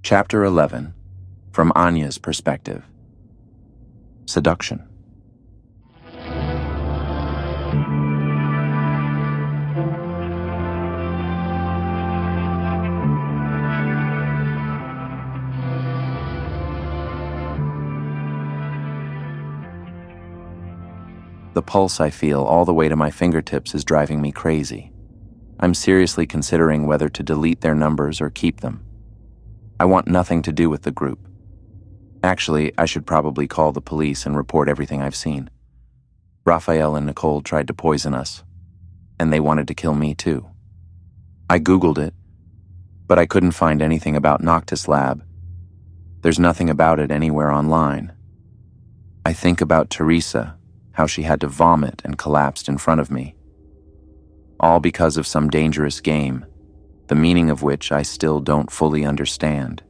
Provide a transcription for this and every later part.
Chapter 11, from Anya's perspective. Seduction. The pulse I feel all the way to my fingertips is driving me crazy. I'm seriously considering whether to delete their numbers or keep them. I want nothing to do with the group. Actually, I should probably call the police and report everything I've seen. Raphael and Nicole tried to poison us, and they wanted to kill me too. I Googled it, but I couldn't find anything about Noctis Lab. There's nothing about it anywhere online. I think about Teresa, how she had to vomit and collapsed in front of me. All because of some dangerous game, the meaning of which I still don't fully understand.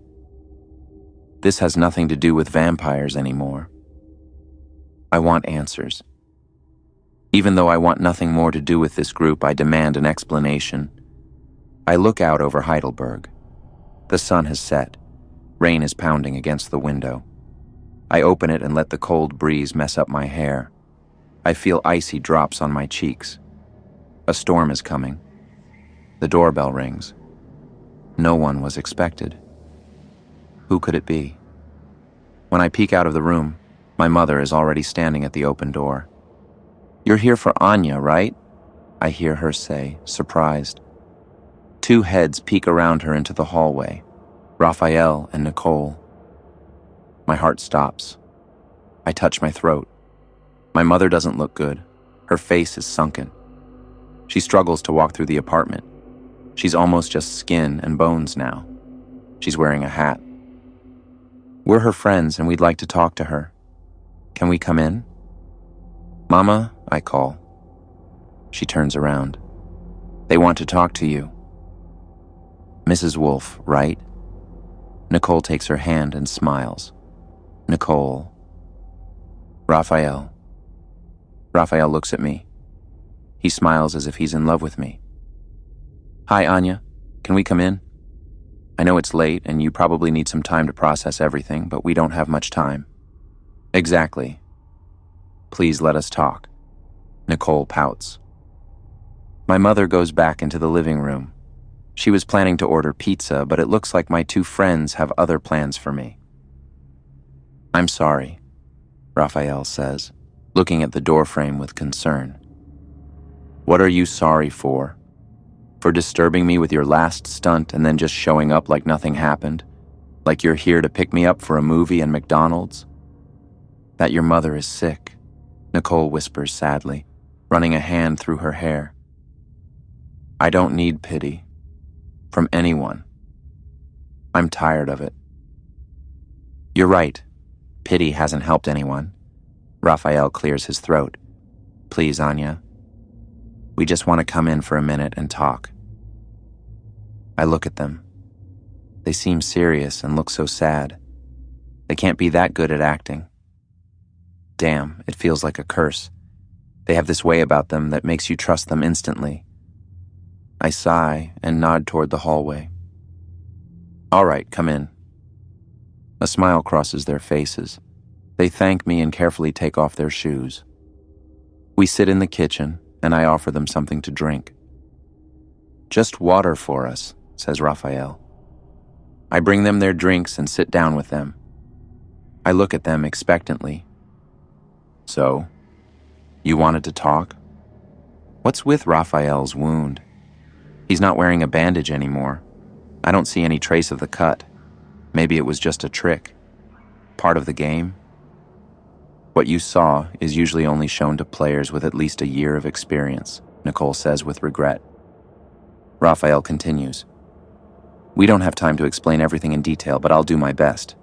This has nothing to do with vampires anymore. I want answers. Even though I want nothing more to do with this group, I demand an explanation. I look out over Heidelberg. The sun has set. Rain is pounding against the window. I open it and let the cold breeze mess up my hair. I feel icy drops on my cheeks. A storm is coming. The doorbell rings. No one was expected. Who could it be? When I peek out of the room, my mother is already standing at the open door. "You're here for Anya, right?" I hear her say, surprised. Two heads peek around her into the hallway, Raphael and Nicole. My heart stops. I touch my throat. My mother doesn't look good. Her face is sunken. She struggles to walk through the apartment. She's almost just skin and bones now. She's wearing a hat. "We're her friends and we'd like to talk to her. Can we come in?" "Mama," I call. She turns around. "They want to talk to you." "Mrs. Wolf, right?" Nicole takes her hand and smiles. "Nicole." "Raphael." Raphael looks at me. He smiles as if he's in love with me. "Hi, Anya. Can we come in? I know it's late and you probably need some time to process everything, but we don't have much time." "Exactly. Please let us talk." Nicole pouts. My mother goes back into the living room. She was planning to order pizza, but it looks like my two friends have other plans for me. "I'm sorry," Raphael says, looking at the doorframe with concern. "What are you sorry for? For disturbing me with your last stunt and then just showing up like nothing happened? Like you're here to pick me up for a movie and McDonald's?" "That your mother is sick," Nicole whispers sadly, running a hand through her hair. "I don't need pity. From anyone. I'm tired of it." "You're right. Pity hasn't helped anyone." Raphael clears his throat. "Please, Anya. We just want to come in for a minute and talk." I look at them. They seem serious and look so sad. They can't be that good at acting. Damn, it feels like a curse. They have this way about them that makes you trust them instantly. I sigh and nod toward the hallway. "All right, come in." A smile crosses their faces. They thank me and carefully take off their shoes. We sit in the kitchen, and I offer them something to drink. "Just water for us," says Raphael. I bring them their drinks and sit down with them. I look at them expectantly. "So, you wanted to talk? What's with Raphael's wound? He's not wearing a bandage anymore. I don't see any trace of the cut. Maybe it was just a trick. Part of the game? What you saw is usually only shown to players with at least a year of experience," Nicole says with regret. Raphael continues. "We don't have time to explain everything in detail, but I'll do my best.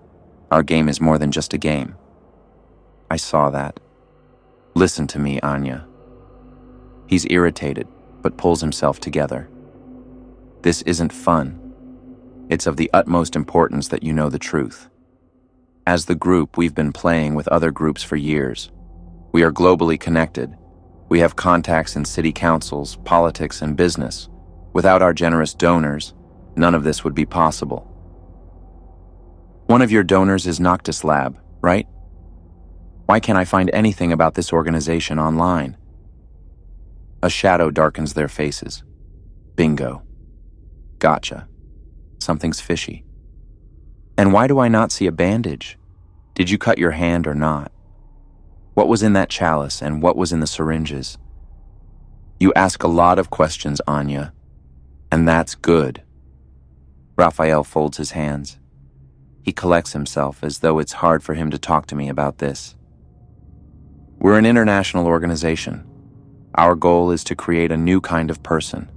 Our game is more than just a game." I saw that. "Listen to me, Anya." He's irritated, but pulls himself together. "This isn't fun. It's of the utmost importance that you know the truth. As the group, we've been playing with other groups for years. We are globally connected. We have contacts in city councils, politics, and business. Without our generous donors, none of this would be possible. One of your donors is Noctis Lab, right? Why can't I find anything about this organization online? A shadow darkens their faces. Bingo. Gotcha. Something's fishy. And why do I not see a bandage? Did you cut your hand or not? What was in that chalice and what was in the syringes? You ask a lot of questions, Anya, and that's good. Raphael folds his hands. He collects himself as though it's hard for him to talk to me about this. We're an international organization. Our goal is to create a new kind of person,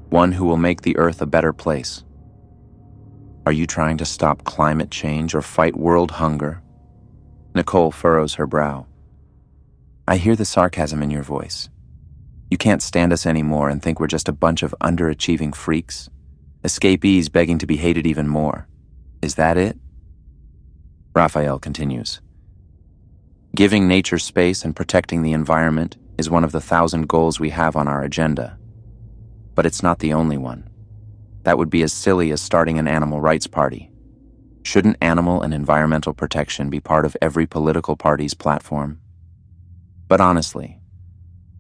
one who will make the Earth a better place. Are you trying to stop climate change or fight world hunger? Nicole furrows her brow. I hear the sarcasm in your voice. You can't stand us anymore and think we're just a bunch of underachieving freaks? Escapees begging to be hated even more. Is that it? Raphael continues. Giving nature space and protecting the environment is one of the 1,000 goals we have on our agenda. But it's not the only one. That would be as silly as starting an animal rights party. Shouldn't animal and environmental protection be part of every political party's platform? But honestly,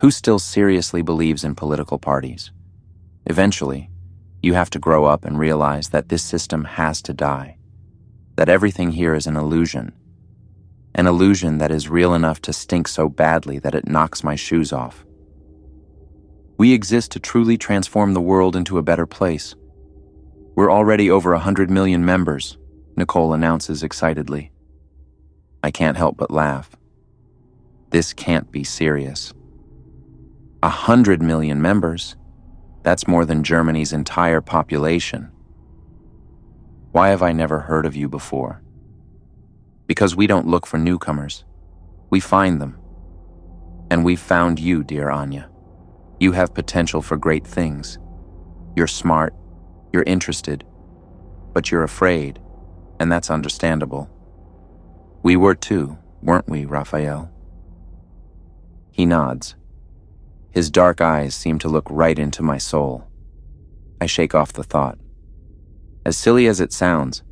who still seriously believes in political parties? Eventually, you have to grow up and realize that this system has to die, that everything here is an illusion that is real enough to stink so badly that it knocks my shoes off. We exist to truly transform the world into a better place. We're already over 100 million members, Nicole announces excitedly. I can't help but laugh. This can't be serious. 100 million members? That's more than Germany's entire population. Why have I never heard of you before? Because we don't look for newcomers. We find them. And we've found you, dear Anya. You have potential for great things. You're smart, you're interested, but you're afraid, and that's understandable. We were too, weren't we, Raphael? He nods. His dark eyes seem to look right into my soul. I shake off the thought. As silly as it sounds,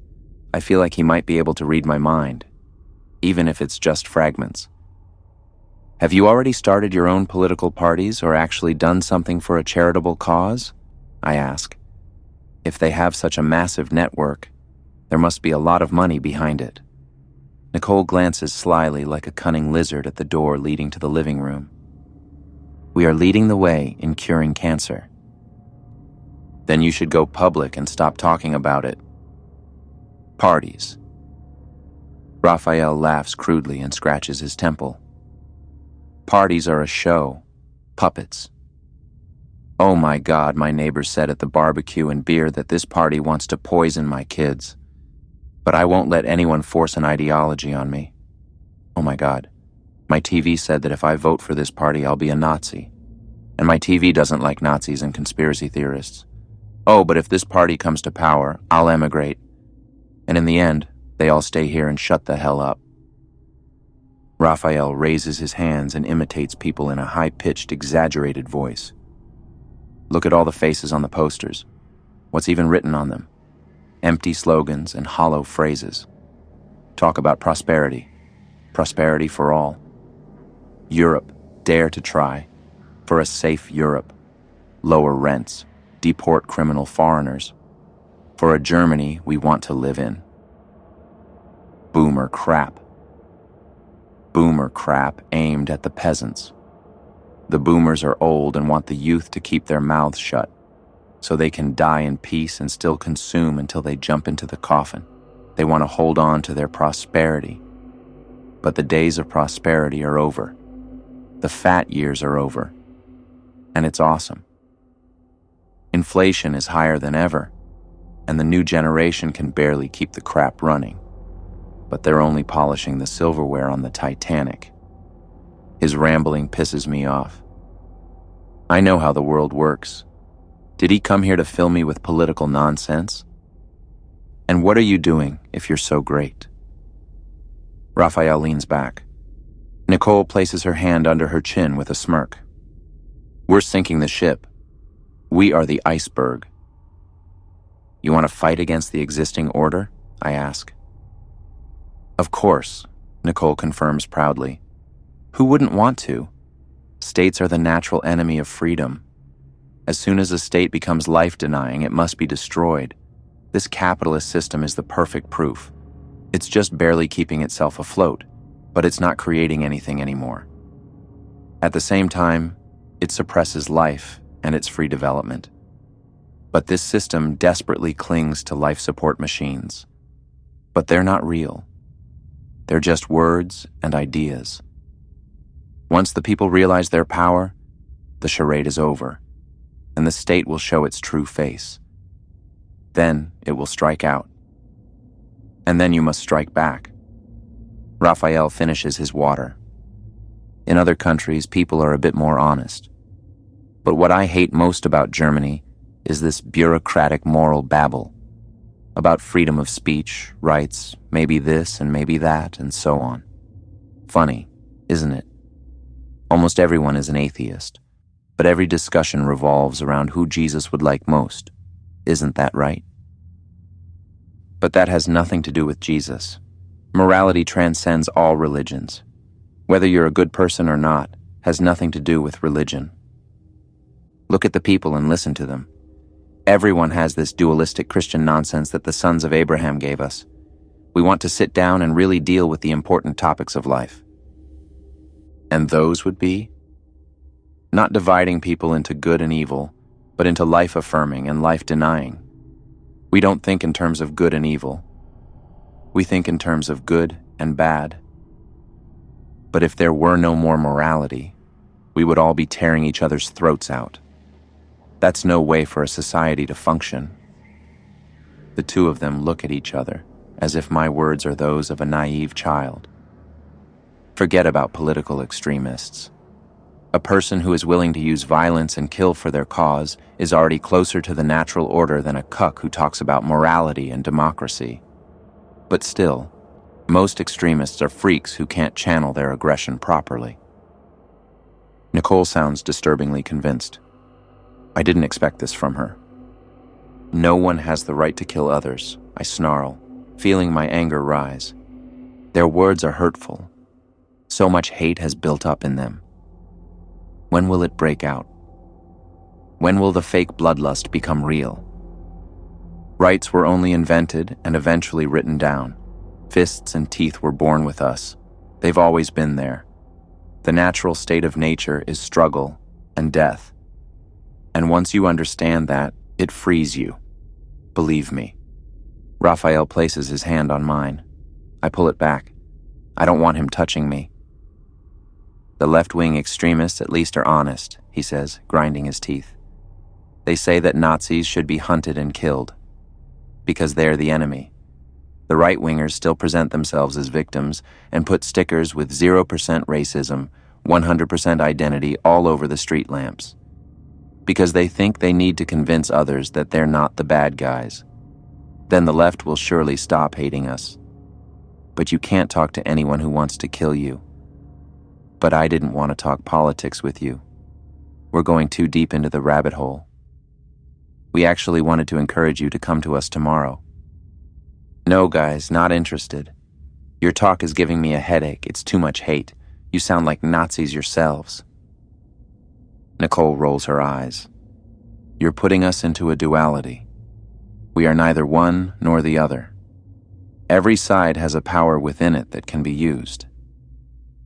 I feel like he might be able to read my mind, even if it's just fragments. Have you already started your own political parties or actually done something for a charitable cause? I ask. If they have such a massive network, there must be a lot of money behind it. Nicole glances slyly like a cunning lizard at the door leading to the living room. We are leading the way in curing cancer. Then you should go public and stop talking about it. Parties. Raphael laughs crudely and scratches his temple. Parties are a show. Puppets. Oh my God, my neighbor said at the barbecue and beer that this party wants to poison my kids. But I won't let anyone force an ideology on me. Oh my God. My TV said that if I vote for this party, I'll be a Nazi. And my TV doesn't like Nazis and conspiracy theorists. Oh, but if this party comes to power, I'll emigrate. And in the end, they all stay here and shut the hell up. Raphael raises his hands and imitates people in a high-pitched, exaggerated voice. Look at all the faces on the posters. What's even written on them? Empty slogans and hollow phrases. Talk about prosperity. Prosperity for all. Europe, dare to try. For a safe Europe. Lower rents. Deport criminal foreigners. For a Germany we want to live in. Boomer crap. Boomer crap aimed at the peasants. The boomers are old and want the youth to keep their mouths shut, so they can die in peace and still consume until they jump into the coffin. They want to hold on to their prosperity. But the days of prosperity are over. The fat years are over. And it's awesome. Inflation is higher than ever, and the new generation can barely keep the crap running. But they're only polishing the silverware on the Titanic. His rambling pisses me off. I know how the world works. Did he come here to fill me with political nonsense? And what are you doing if you're so great? Raphael leans back. Nicole places her hand under her chin with a smirk. We're sinking the ship. We are the iceberg. You want to fight against the existing order? I ask. Of course, Nicole confirms proudly. Who wouldn't want to? States are the natural enemy of freedom. As soon as a state becomes life-denying, it must be destroyed. This capitalist system is the perfect proof. It's just barely keeping itself afloat, but it's not creating anything anymore. At the same time, it suppresses life and its free development. But this system desperately clings to life support machines. But they're not real. They're just words and ideas. Once the people realize their power, the charade is over, and the state will show its true face. Then it will strike out. And then you must strike back. Raphael finishes his water. In other countries, people are a bit more honest. But what I hate most about Germany is this bureaucratic moral babble about freedom of speech, rights, maybe this and maybe that, and so on. Funny, isn't it? Almost everyone is an atheist, but every discussion revolves around who Jesus would like most. Isn't that right? But that has nothing to do with Jesus. Morality transcends all religions. Whether you're a good person or not has nothing to do with religion. Look at the people and listen to them. Everyone has this dualistic Christian nonsense that the sons of Abraham gave us. We want to sit down and really deal with the important topics of life. And those would be? Not dividing people into good and evil, but into life-affirming and life-denying. We don't think in terms of good and evil. We think in terms of good and bad. But if there were no more morality, we would all be tearing each other's throats out. That's no way for a society to function. The two of them look at each other as if my words are those of a naive child. Forget about political extremists. A person who is willing to use violence and kill for their cause is already closer to the natural order than a cuck who talks about morality and democracy. But still, most extremists are freaks who can't channel their aggression properly. Nicole sounds disturbingly convinced. I didn't expect this from her. No one has the right to kill others, I snarl, feeling my anger rise. Their words are hurtful. So much hate has built up in them. When will it break out? When will the fake bloodlust become real? Rights were only invented and eventually written down. Fists and teeth were born with us. They've always been there. The natural state of nature is struggle and death. And once you understand that, it frees you. Believe me. Raphael places his hand on mine. I pull it back. I don't want him touching me. The left-wing extremists at least are honest, he says, grinding his teeth. They say that Nazis should be hunted and killed, because they're the enemy. The right-wingers still present themselves as victims and put stickers with 0% racism, 100% identity all over the street lamps, because they think they need to convince others that they're not the bad guys. Then the left will surely stop hating us. But you can't talk to anyone who wants to kill you. But I didn't want to talk politics with you. We're going too deep into the rabbit hole. We actually wanted to encourage you to come to us tomorrow. No, guys, not interested. Your talk is giving me a headache. It's too much hate. You sound like Nazis yourselves. Nicole rolls her eyes. You're putting us into a duality. We are neither one nor the other. Every side has a power within it that can be used.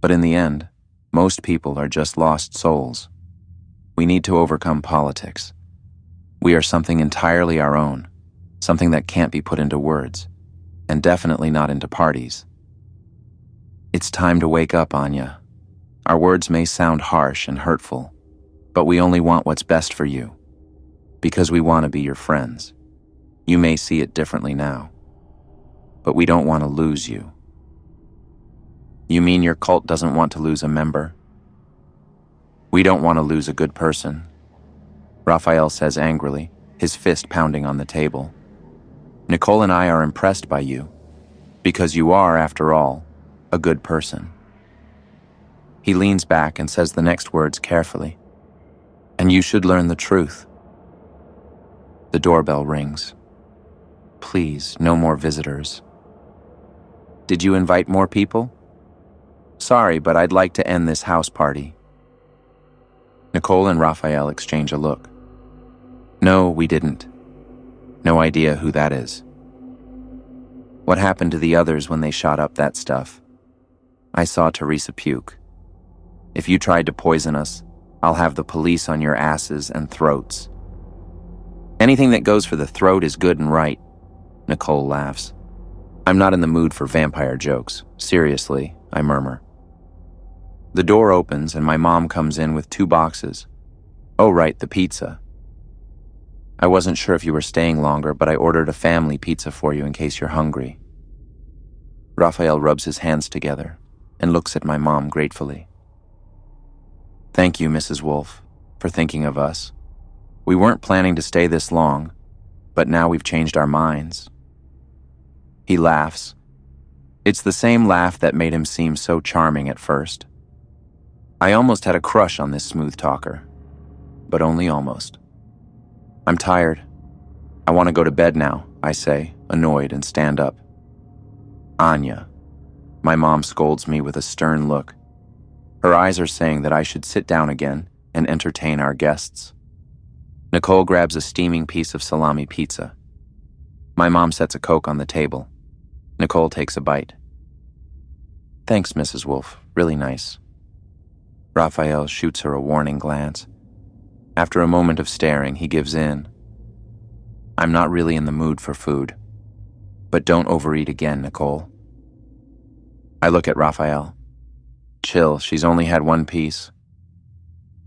But in the end, most people are just lost souls. We need to overcome politics. We are something entirely our own, something that can't be put into words, and definitely not into parties. It's time to wake up, Anya. Our words may sound harsh and hurtful, but we only want what's best for you, because we want to be your friends. You may see it differently now, but we don't want to lose you. You mean your cult doesn't want to lose a member? We don't want to lose a good person, Raphael says angrily, his fist pounding on the table. Nicole and I are impressed by you, because you are, after all, a good person. He leans back and says the next words carefully. And you should learn the truth. The doorbell rings. Please, no more visitors. Did you invite more people? Sorry, but I'd like to end this house party. Nicole and Raphael exchange a look. No, we didn't. No idea who that is. What happened to the others when they shot up that stuff? I saw Teresa puke. If you tried to poison us, I'll have the police on your asses and throats. Anything that goes for the throat is good and right, Nicole laughs. I'm not in the mood for vampire jokes. Seriously, I murmur. The door opens and my mom comes in with 2 boxes. Oh right, the pizza. I wasn't sure if you were staying longer, but I ordered a family pizza for you in case you're hungry. Raphael rubs his hands together and looks at my mom gratefully. Thank you, Mrs. Wolf, for thinking of us. We weren't planning to stay this long, but now we've changed our minds. He laughs. It's the same laugh that made him seem so charming at first. I almost had a crush on this smooth talker, but only almost. I'm tired. I want to go to bed now, I say, annoyed, and stand up. Anya. My mom scolds me with a stern look. Her eyes are saying that I should sit down again and entertain our guests. Nicole grabs a steaming piece of salami pizza. My mom sets a Coke on the table. Nicole takes a bite. Thanks, Mrs. Wolf. Really nice. Raphael shoots her a warning glance. After a moment of staring, he gives in. I'm not really in the mood for food. But don't overeat again, Nicole. I look at Raphael. Chill, she's only had 1 piece.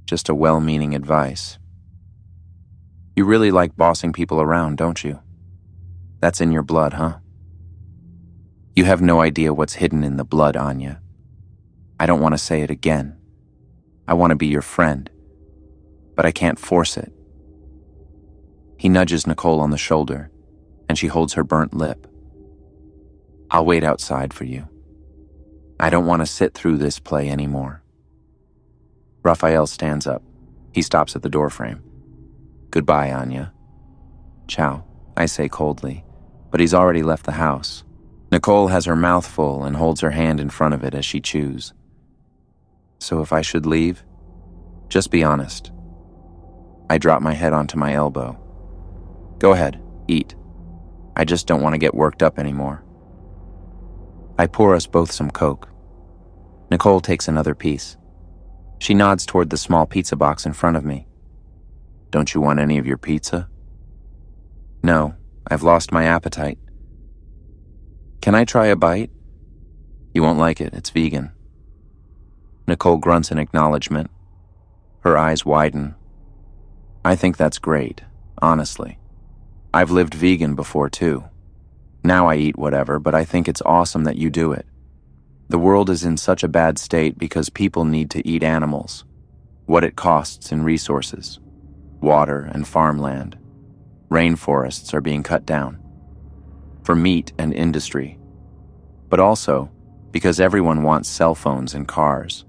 Just a well-meaning advice. You really like bossing people around, don't you? That's in your blood, huh? You have no idea what's hidden in the blood, Anya. I don't want to say it again. I want to be your friend. But I can't force it. He nudges Nicole on the shoulder, and she holds her burnt lip. I'll wait outside for you. I don't want to sit through this play anymore. Raphael stands up. He stops at the doorframe. Goodbye, Anya. Ciao, I say coldly, but he's already left the house. Nicole has her mouth full and holds her hand in front of it as she chews. So if I should leave, just be honest. I drop my head onto my elbow. Go ahead, eat. I just don't want to get worked up anymore. I pour us both some Coke. Nicole takes another piece. She nods toward the small pizza box in front of me. Don't you want any of your pizza? No, I've lost my appetite. Can I try a bite? You won't like it, it's vegan. Nicole grunts in acknowledgement. Her eyes widen. I think that's great, honestly. I've lived vegan before too. Now I eat whatever, but I think it's awesome that you do it. The world is in such a bad state because people need to eat animals. What it costs in resources, water and farmland. Rainforests are being cut down. For meat and industry. But also because everyone wants cell phones and cars.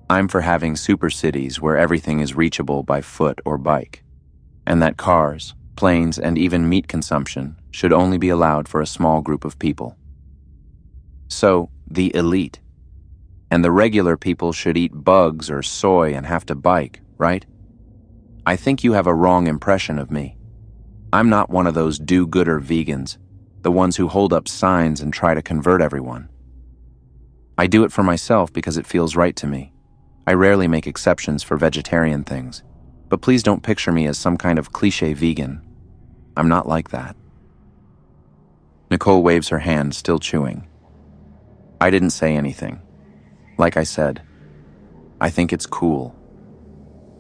I'm for having super cities where everything is reachable by foot or bike, and that cars, planes, and even meat consumption should only be allowed for a small group of people. So, the elite. And the regular people should eat bugs or soy and have to bike, right? I think you have a wrong impression of me. I'm not one of those do-gooder vegans, the ones who hold up signs and try to convert everyone. I do it for myself because it feels right to me. I rarely make exceptions for vegetarian things, but please don't picture me as some kind of cliché vegan. I'm not like that. Nicole waves her hand, still chewing. I didn't say anything. Like I said, I think it's cool.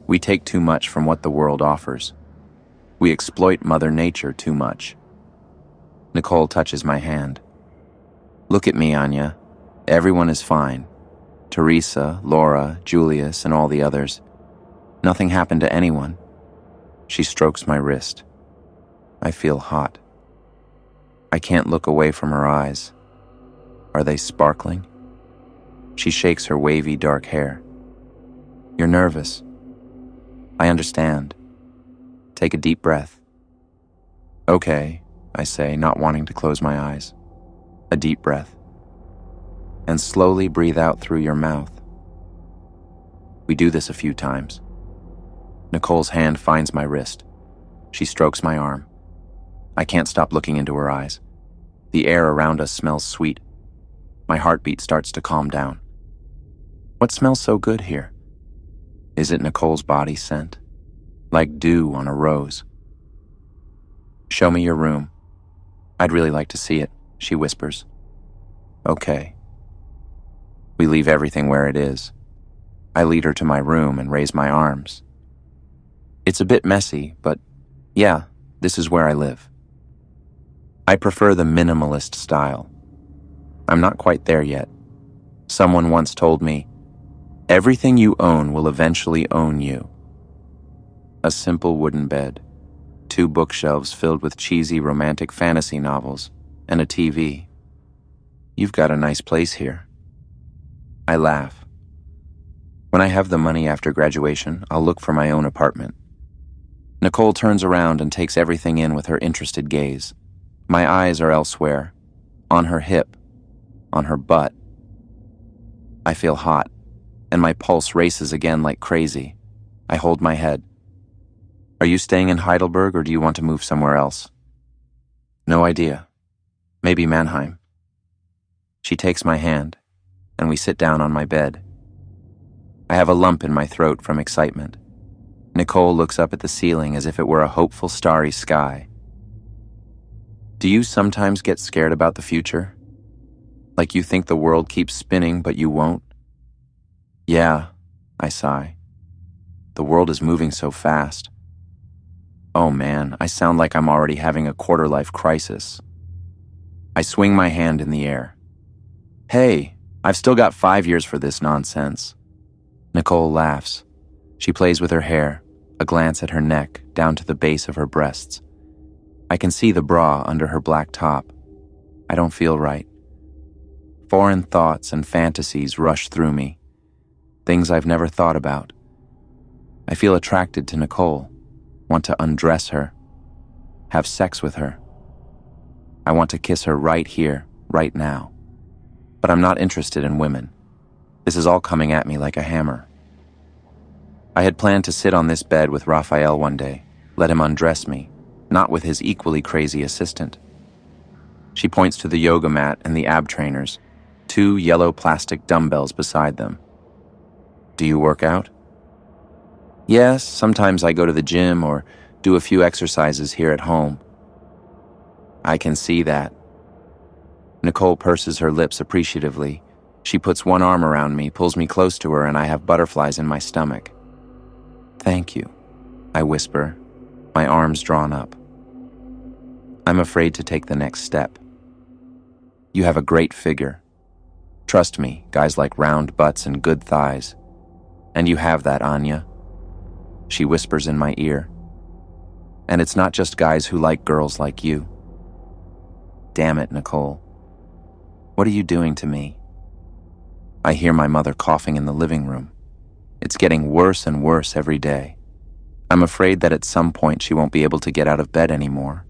We take too much from what the world offers. We exploit Mother Nature too much. Nicole touches my hand. Look at me, Anya. Everyone is fine. Teresa, Laura, Julius, and all the others. Nothing happened to anyone. She strokes my wrist. I feel hot. I can't look away from her eyes. Are they sparkling? She shakes her wavy dark hair. You're nervous. I understand. Take a deep breath. Okay, I say, not wanting to close my eyes. A deep breath. And slowly breathe out through your mouth. We do this a few times. Nicole's hand finds my wrist. She strokes my arm. I can't stop looking into her eyes. The air around us smells sweet. My heartbeat starts to calm down. What smells so good here? Is it Nicole's body scent? Like dew on a rose. Show me your room. I'd really like to see it, she whispers. Okay. We leave everything where it is. I lead her to my room and raise my arms. It's a bit messy, but yeah, this is where I live. I prefer the minimalist style. I'm not quite there yet. Someone once told me, everything you own will eventually own you. A simple wooden bed, 2 bookshelves filled with cheesy romantic fantasy novels, and a TV. You've got a nice place here. I laugh. When I have the money after graduation, I'll look for my own apartment. Nicole turns around and takes everything in with her interested gaze. My eyes are elsewhere, on her hip, on her butt. I feel hot, and my pulse races again like crazy. I hold my head. Are you staying in Heidelberg or do you want to move somewhere else? No idea. Maybe Mannheim. She takes my hand, and we sit down on my bed. I have a lump in my throat from excitement. Nicole looks up at the ceiling as if it were a hopeful starry sky. Do you sometimes get scared about the future? Like you think the world keeps spinning but you won't? Yeah, I sigh. The world is moving so fast. Oh man, I sound like I'm already having a quarter-life crisis. I swing my hand in the air. Hey, I've still got 5 years for this nonsense. Nicole laughs. She plays with her hair, a glance at her neck, down to the base of her breasts. I can see the bra under her black top. I don't feel right. Foreign thoughts and fantasies rush through me. Things I've never thought about. I feel attracted to Nicole, want to undress her, have sex with her. I want to kiss her right here, right now. But I'm not interested in women. This is all coming at me like a hammer. I had planned to sit on this bed with Raphael one day, let him undress me, not with his equally crazy assistant. She points to the yoga mat and the ab trainers, 2 yellow plastic dumbbells beside them. Do you work out? Yes, sometimes I go to the gym or do a few exercises here at home. I can see that. Nicole purses her lips appreciatively. She puts one arm around me, pulls me close to her, and I have butterflies in my stomach. Thank you, I whisper, my arms drawn up. I'm afraid to take the next step. You have a great figure. Trust me, guys like round butts and good thighs. And you have that, Anya. She whispers in my ear. And it's not just guys who like girls like you. Damn it, Nicole. What are you doing to me? I hear my mother coughing in the living room. It's getting worse and worse every day. I'm afraid that at some point she won't be able to get out of bed anymore.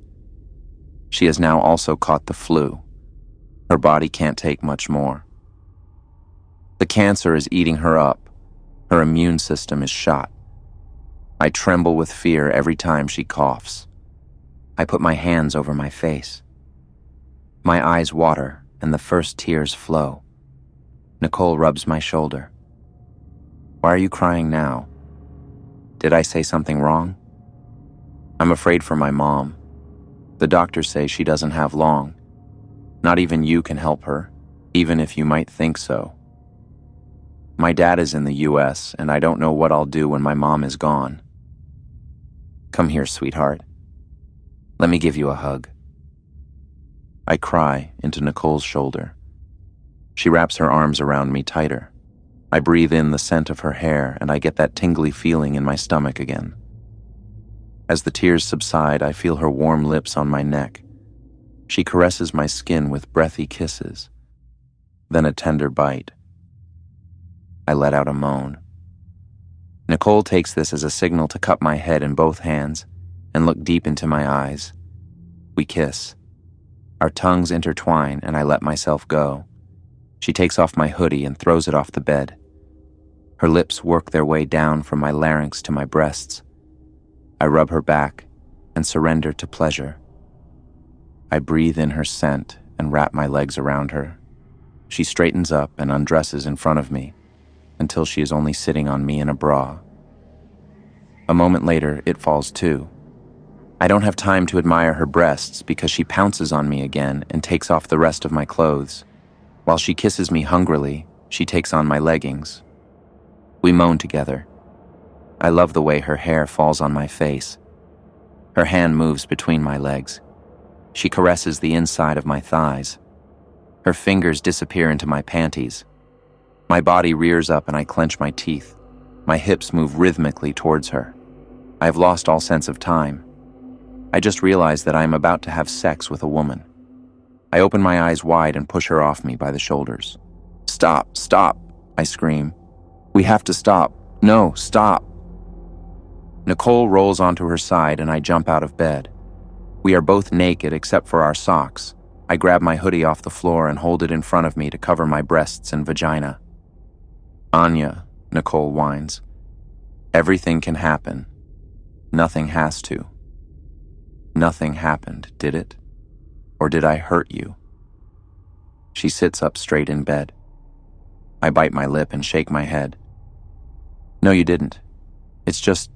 She has now also caught the flu. Her body can't take much more. The cancer is eating her up. Her immune system is shot. I tremble with fear every time she coughs. I put my hands over my face. My eyes water and the first tears flow. Nicole rubs my shoulder. Why are you crying now? Did I say something wrong? I'm afraid for my mom. The doctors say she doesn't have long. Not even you can help her, even if you might think so. My dad is in the US, and I don't know what I'll do when my mom is gone. Come here, sweetheart. Let me give you a hug. I cry into Nicole's shoulder. She wraps her arms around me tighter. I breathe in the scent of her hair, and I get that tingly feeling in my stomach again. As the tears subside, I feel her warm lips on my neck. She caresses my skin with breathy kisses, then a tender bite. I let out a moan. Nicole takes this as a signal to cup my head in both hands and look deep into my eyes. We kiss. Our tongues intertwine and I let myself go. She takes off my hoodie and throws it off the bed. Her lips work their way down from my larynx to my breasts. I rub her back and surrender to pleasure. I breathe in her scent and wrap my legs around her. She straightens up and undresses in front of me until she is only sitting on me in a bra. A moment later, it falls too. I don't have time to admire her breasts because she pounces on me again and takes off the rest of my clothes. While she kisses me hungrily, she takes on my leggings. We moan together. I love the way her hair falls on my face. Her hand moves between my legs. She caresses the inside of my thighs. Her fingers disappear into my panties. My body rears up and I clench my teeth. My hips move rhythmically towards her. I have lost all sense of time. I just realize that I am about to have sex with a woman. I open my eyes wide and push her off me by the shoulders. "Stop, stop," I scream. "We have to stop. No, stop." Nicole rolls onto her side and I jump out of bed. We are both naked except for our socks. I grab my hoodie off the floor and hold it in front of me to cover my breasts and vagina. "Anya," Nicole whines. "Everything can happen. Nothing has to." Nothing happened, did it? Or did I hurt you? She sits up straight in bed. I bite my lip and shake my head. "No, you didn't. It's just..."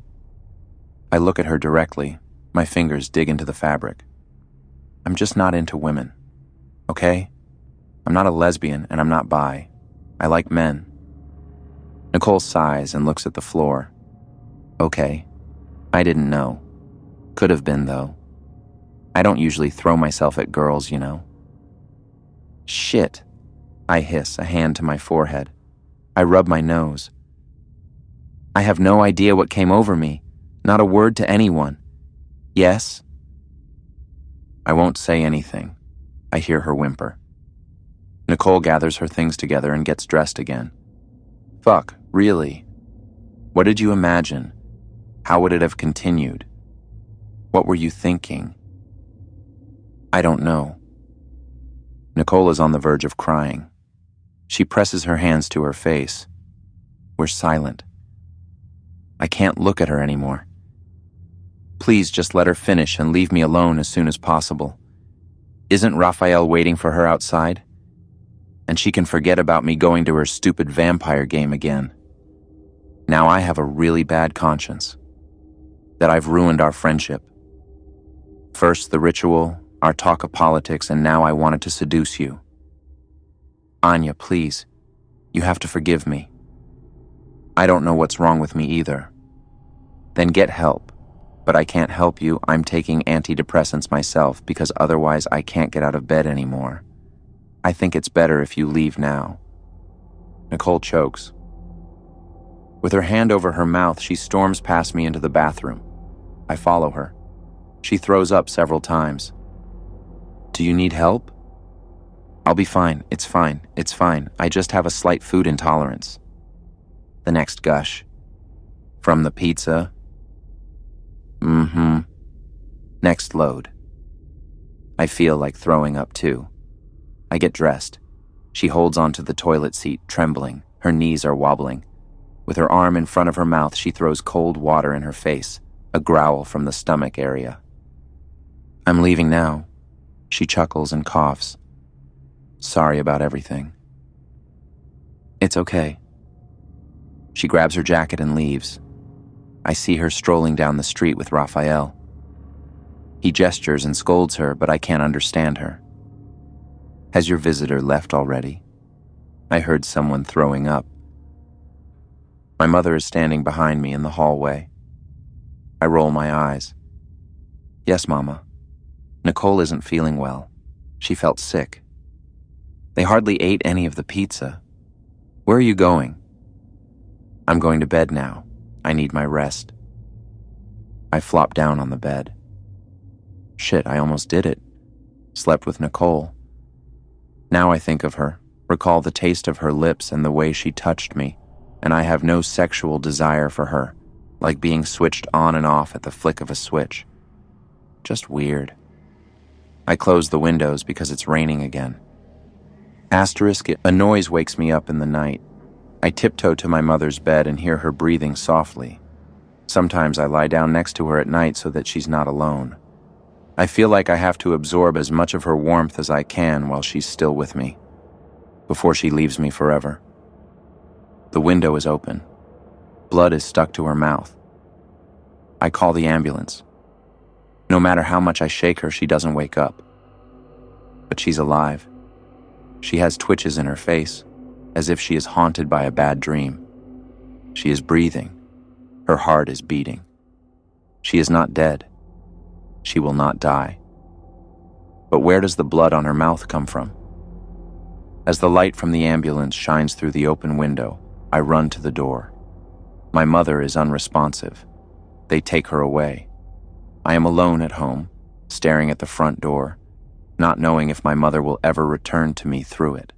I look at her directly. My fingers dig into the fabric. "I'm just not into women. Okay? I'm not a lesbian and I'm not bi. I like men." Nicole sighs and looks at the floor. "Okay. I didn't know. Could have been, though. I don't usually throw myself at girls, you know." "Shit," I hiss, a hand to my forehead. I rub my nose. "I have no idea what came over me. Not a word to anyone. Yes?" I won't say anything. I hear her whimper. Nicole gathers her things together and gets dressed again. "Fuck, really? What did you imagine? How would it have continued? What were you thinking?" "I don't know." Nicole is on the verge of crying. She presses her hands to her face. We're silent. I can't look at her anymore. Please just let her finish and leave me alone as soon as possible. Isn't Raphael waiting for her outside? And she can forget about me going to her stupid vampire game again. Now I have a really bad conscience. That I've ruined our friendship. First the ritual, our talk of politics, and now I wanted to seduce you. Anya, please. You have to forgive me. I don't know what's wrong with me either. Then get help. But I can't help you. I'm taking antidepressants myself because otherwise I can't get out of bed anymore. I think it's better if you leave now. Nicole chokes. With her hand over her mouth, she storms past me into the bathroom. I follow her. She throws up several times. "Do you need help?" "I'll be fine. It's fine. It's fine. I just have a slight food intolerance." The next gush. "From the pizza?" "Mm-hmm." Next load. I feel like throwing up too. I get dressed. She holds onto the toilet seat, trembling. Her knees are wobbling. With her arm in front of her mouth, she throws cold water in her face, a growl from the stomach area. "I'm leaving now." She chuckles and coughs. "Sorry about everything." "It's okay." She grabs her jacket and leaves. I see her strolling down the street with Raphael. He gestures and scolds her, but I can't understand her. "Has your visitor left already?" I heard someone throwing up. My mother is standing behind me in the hallway. I roll my eyes. "Yes, Mama. Nicole isn't feeling well. She felt sick. They hardly ate any of the pizza. Where are you going?" "I'm going to bed now. I need my rest." I flop down on the bed. Shit, I almost did it. Slept with Nicole. Now I think of her, recall the taste of her lips and the way she touched me, and I have no sexual desire for her, like being switched on and off at the flick of a switch. Just weird. I close the windows because it's raining again. A noise wakes me up in the night. I tiptoe to my mother's bed and hear her breathing softly. Sometimes I lie down next to her at night so that she's not alone. I feel like I have to absorb as much of her warmth as I can while she's still with me, before she leaves me forever. The window is open. Blood is stuck to her mouth. I call the ambulance. No matter how much I shake her, she doesn't wake up. But she's alive. She has twitches in her face, as if she is haunted by a bad dream. She is breathing. Her heart is beating. She is not dead. She will not die. But where does the blood on her mouth come from? As the light from the ambulance shines through the open window, I run to the door. My mother is unresponsive. They take her away. I am alone at home, staring at the front door, not knowing if my mother will ever return to me through it.